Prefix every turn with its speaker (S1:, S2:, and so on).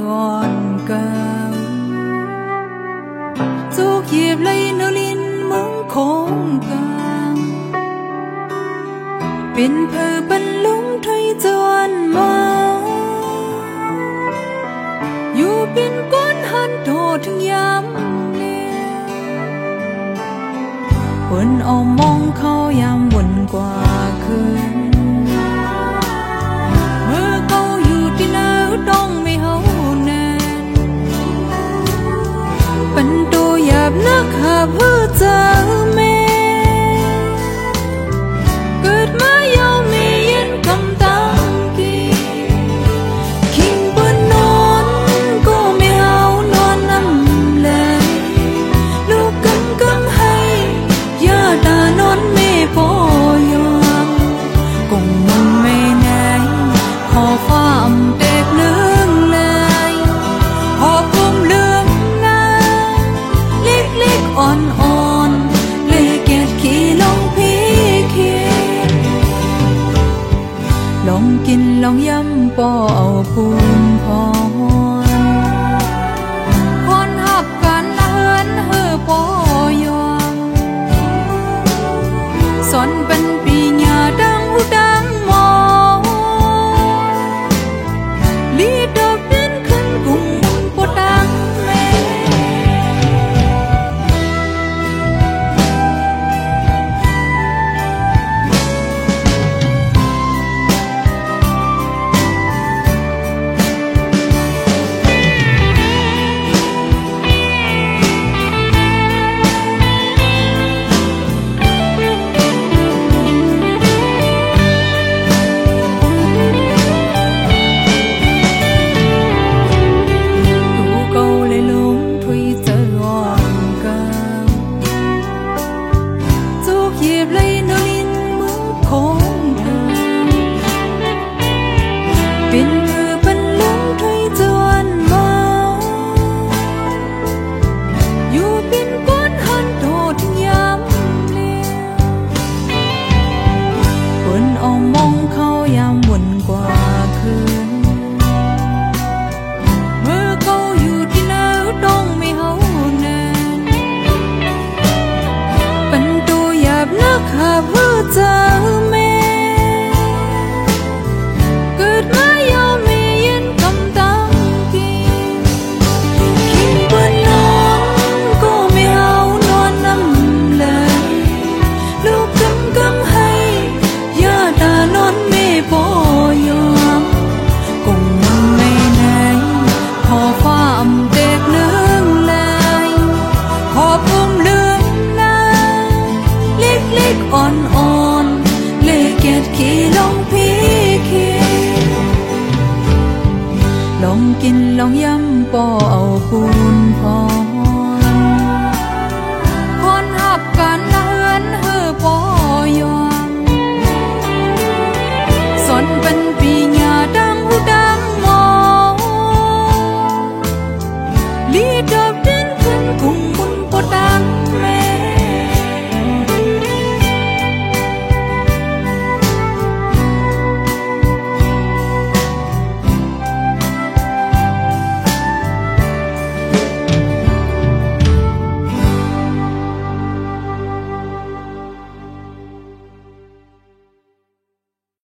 S1: on cao dù dịp lấy nơ linh mướn khôn càng bên phơi bên lúng thấy giòn mơ dù bên con hắn thổ thương yam quên ôm mong khao yam buồn quaคืนเมื่อเขาอยู่ที่ไหนต้องไม่เฮาแน่เป็นตัวหยาบนักหาเพื่อเจอแม่เกิดมายาวมีเย็นคำตั้งกี่คิงบนนอนก็ไม่เฮานอนน้ำแลลูกกำให้ยาตานอนไม่พอยอมคงมันไม่แน่ขอฟ้าเด็กเลื่องเลยขอพุ่มเลื่องนาเล็กๆอ่อนๆเลยเก็ดขี้ลงพีเคียลองกินลองย้ำปอเอาพูนพรพรหับกันละเฮินเฮอปอยอมสอนเป็นปีญาดังหูดังมอลีดอกเดินขึ้นกุ่งปวดดังแม่อ่อนๆเลยเก็ดขี้ลงพีเคียลองกินลองย้ำปอเอาพูนพอ